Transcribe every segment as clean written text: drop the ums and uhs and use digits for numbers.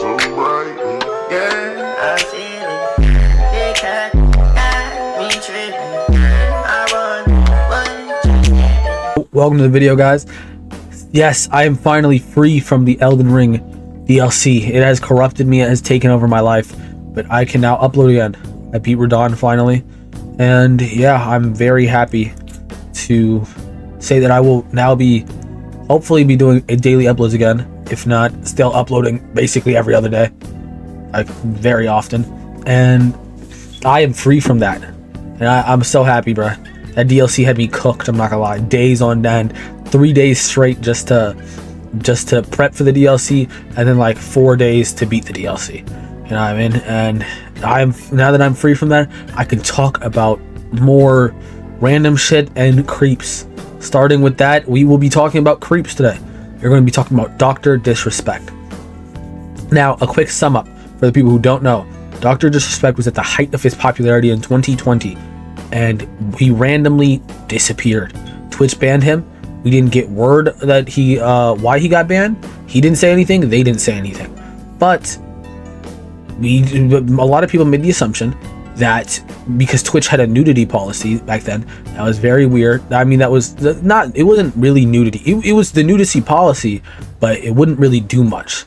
so bright. Yeah, I feel it. Big cat got me tripping. I run what. Welcome to the video, guys. Yes, I am finally free from the Elden Ring DLC. It has corrupted me, it has taken over my life, but I can now upload again. I beat Radon finally, and yeah, I'm very happy to say that I will now hopefully be doing a daily uploads again, if not still uploading basically every other day, like very often, and I am free from that, and I'm so happy, bruh. That DLC had me cooked, I'm not gonna lie. Days on end, 3 days straight just to prep for the DLC, and then like 4 days to beat the DLC. You know what I mean? And now that I'm free from that, I can talk about more random shit and creeps. Starting with that, we will be talking about creeps today. We're going to be talking about Dr. Disrespect. Now, a quick sum up for the people who don't know. Dr. Disrespect was at the height of his popularity in 2020, and he randomly disappeared. Twitch banned him. We didn't get word that why he got banned. He didn't say anything. They didn't say anything. But a lot of people made the assumption that because Twitch had a nudity policy back then, that was very weird. I mean, that was it wasn't really nudity. It was the nudity policy, but it wouldn't really do much.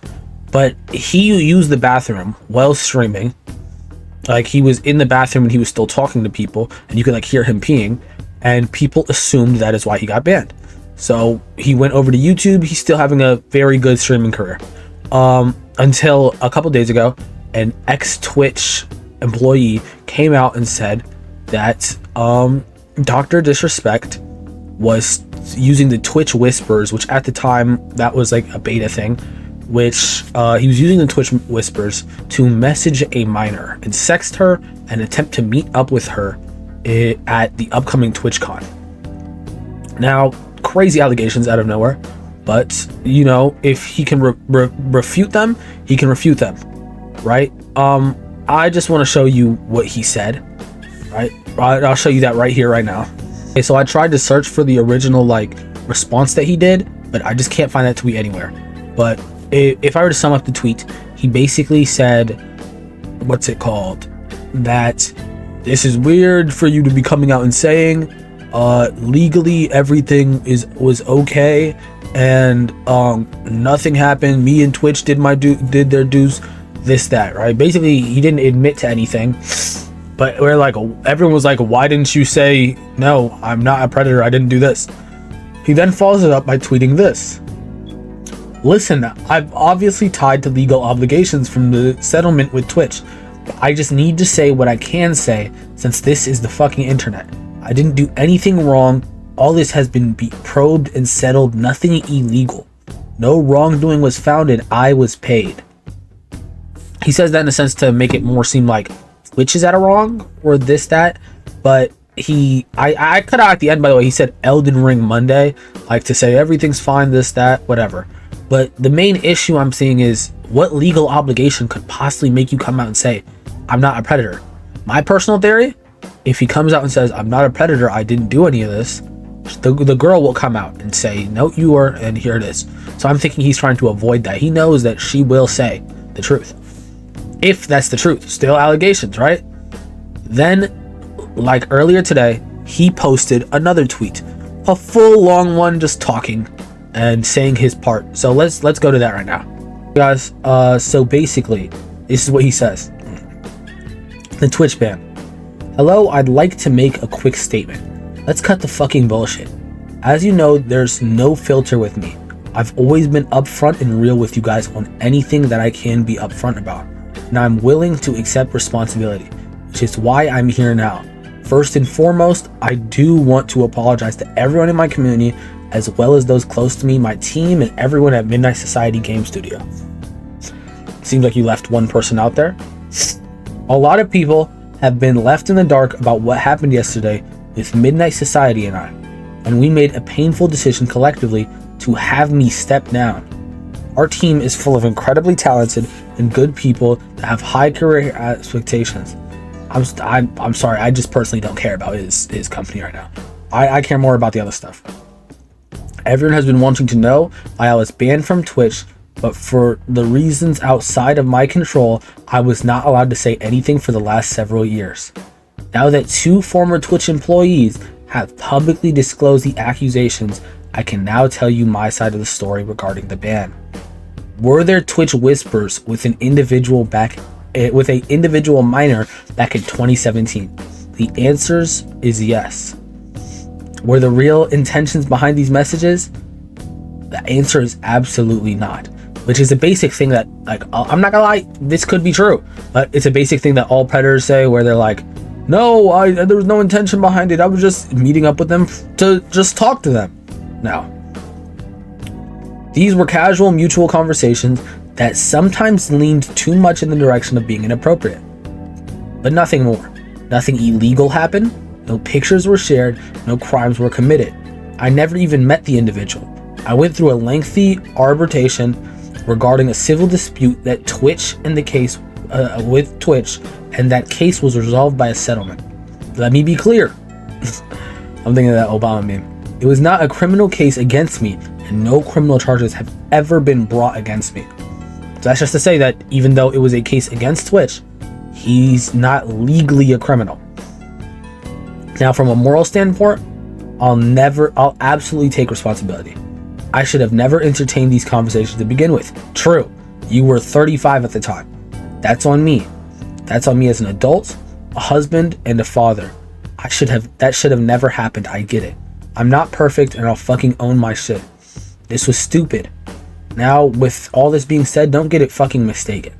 But he used the bathroom while streaming. Like, he was in the bathroom and he was still talking to people, and you could like hear him peeing, and people assumed that is why he got banned. So he went over to YouTube. He's still having a very good streaming career. Until a couple days ago, an ex-Twitch employee came out and said that Dr. Disrespect was using the Twitch whispers, which at the time that was like a beta thing, which he was using the Twitch whispers to message a minor and sext her and attempt to meet up with her at the upcoming TwitchCon. Now, crazy allegations out of nowhere, but you know, if he can refute them, he can refute them, right? I just want to show you what he said, right? I'll show you that right here, right now. Okay, so I tried to search for the original like response that he did, but I just can't find that tweet anywhere. But if I were to sum up the tweet, he basically said, what's it called? That this is weird for you to be coming out and saying, legally everything was okay, and nothing happened. Me and Twitch did their dues. This, that, right? Basically, he didn't admit to anything, but we're like, everyone was like, why didn't you say, no, I'm not a predator, I didn't do this? He then follows it up by tweeting this. Listen, I've obviously tied to legal obligations from the settlement with Twitch, but I just need to say what I can say, since this is the fucking internet. I didn't do anything wrong. All this has been probed and settled, nothing illegal. No wrongdoing was found, and I was paid. He says that in a sense to make it more seem like Twitch is at a wrong or this, that, but I cut out at the end, by the way, he said Elden Ring Monday, like to say everything's fine, this, that, whatever. But the main issue I'm seeing is, what legal obligation could possibly make you come out and say, I'm not a predator? My personal theory, if he comes out and says, I'm not a predator, I didn't do any of this, the girl will come out and say, no, you were, and here it is. So I'm thinking he's trying to avoid that. He knows that she will say the truth. If that's the truth, still allegations, right? Then, like earlier today, he posted another tweet, a full long one, just talking and saying his part. So let's go to that right now, guys. So basically, this is what he says. The Twitch ban. Hello, I'd like to make a quick statement. Let's cut the fucking bullshit. As you know, there's no filter with me. I've always been upfront and real with you guys on anything that I can be upfront about. And I'm willing to accept responsibility, which is why I'm here now. First and foremost, I do want to apologize to everyone in my community, as well as those close to me, my team, and everyone at Midnight Society Game Studio. Seems like you left one person out there. A lot of people have been left in the dark about what happened yesterday with Midnight Society and I, and we made a painful decision collectively to have me step down. Our team is full of incredibly talented and good people that have high career expectations. I'm sorry, I just personally don't care about his company right now. I care more about the other stuff. Everyone has been wanting to know why I was banned from Twitch but for the reasons outside of my control, I was not allowed to say anything for the last several years. Now that 2 former Twitch employees have publicly disclosed the accusations, I can now tell you my side of the story regarding the ban. Were there Twitch whispers with an individual minor back in 2017? The answers is yes. Were the real intentions behind these messages? The answer is absolutely not. Which is a basic thing that, like, I'm not gonna lie, this could be true, but it's a basic thing that all predators say, where they're like, no, there was no intention behind it. I was just meeting up with them to just talk to them. No. These were casual, mutual conversations that sometimes leaned too much in the direction of being inappropriate. But nothing more. Nothing illegal happened. No pictures were shared. No crimes were committed. I never even met the individual. I went through a lengthy arbitration regarding a civil dispute that Twitch and the case with Twitch, and that case was resolved by a settlement. Let me be clear. I'm thinking of that Obama meme. It was not a criminal case against me, and no criminal charges have ever been brought against me. So that's just to say that even though it was a case against Twitch, he's not legally a criminal. Now, from a moral standpoint, I'll absolutely take responsibility. I should have never entertained these conversations to begin with. True, you were 35 at the time. That's on me. That's on me as an adult, a husband, and a father. That should have never happened. I get it. I'm not perfect, and I'll fucking own my shit. This was stupid. Now, with all this being said, don't get it fucking mistaken.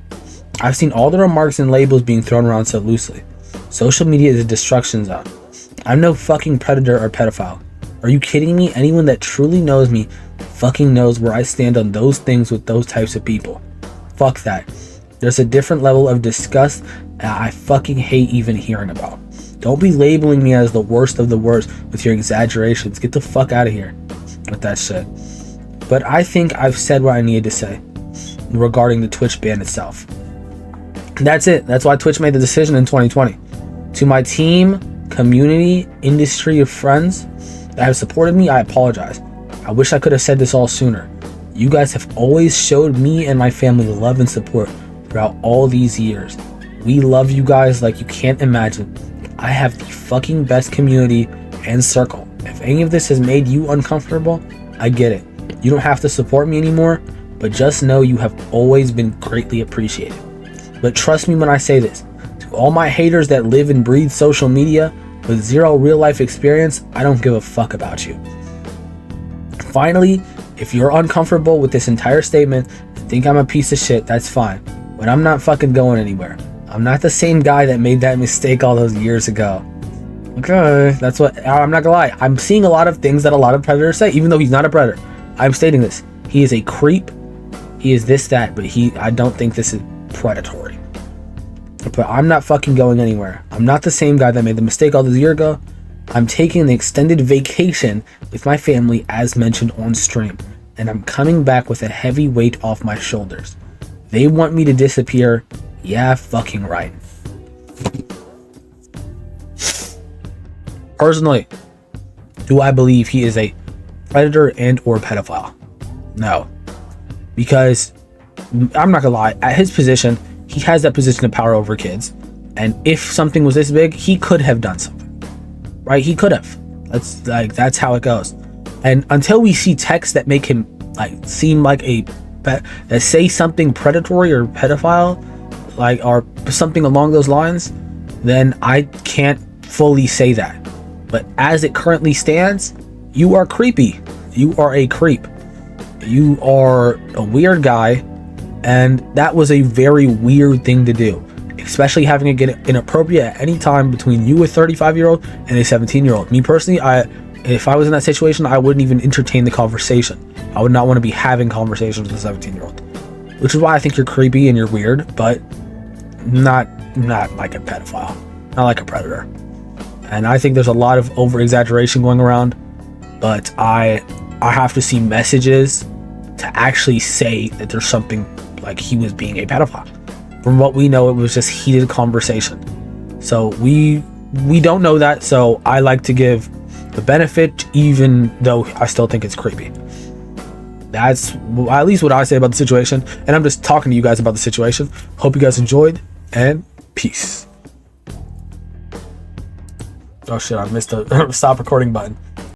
I've seen all the remarks and labels being thrown around so loosely. Social media is a destruction zone. I'm no fucking predator or pedophile. Are you kidding me? Anyone that truly knows me fucking knows where I stand on those things with those types of people. Fuck that. There's a different level of disgust that I fucking hate even hearing about. Don't be labeling me as the worst of the worst with your exaggerations. Get the fuck out of here with that shit. But I think I've said what I needed to say regarding the Twitch ban itself. That's it. That's why Twitch made the decision in 2020. To my team, community, industry of friends that have supported me, I apologize. I wish I could have said this all sooner. You guys have always showed me and my family love and support throughout all these years. We love you guys like you can't imagine. I have the fucking best community and circle. If any of this has made you uncomfortable, I get it. You don't have to support me anymore, but just know you have always been greatly appreciated. But trust me when I say this, to all my haters that live and breathe social media with zero real life experience, I don't give a fuck about you. Finally, if you're uncomfortable with this entire statement and think I'm a piece of shit, that's fine. But I'm not fucking going anywhere. I'm not the same guy that made that mistake all those years ago. Okay, that's what, I'm not gonna lie. I'm seeing a lot of things that a lot of predators say, even though he's not a predator. I'm stating this. He is a creep. He is this, that, but I don't think this is predatory. But I'm not fucking going anywhere. I'm not the same guy that made the mistake all those years ago. I'm taking an extended vacation with my family as mentioned on stream. And I'm coming back with a heavy weight off my shoulders. They want me to disappear. Yeah, fucking right. Personally, do I believe he is a predator and or pedophile? No. Because, I'm not gonna lie, at his position, he has that position of power over kids. And if something was this big, he could have done something. Right? He could have. That's how it goes. And until we see texts that make him seem like that say something predatory or pedophile, or something along those lines, then I can't fully say that. But as it currently stands, you are creepy. You are a creep. You are a weird guy, and that was a very weird thing to do, especially having it get inappropriate at any time between you, a 35-year-old, and a 17-year-old. Me personally, if I was in that situation, I wouldn't even entertain the conversation. I would not want to be having conversations with a 17-year-old, which is why I think you're creepy and you're weird, but not like a pedophile, not like a predator. And I think there's a lot of over-exaggeration going around, but I have to see messages to actually say that there's something like he was being a pedophile. From what we know, it was just heated conversation. So we don't know that, so I like to give the benefit, even though I still think it's creepy. that's at least what I say about the situation. And I'm just talking to you guys about the situation. Hope you guys enjoyed, and peace. Oh shit, I missed the stop recording button.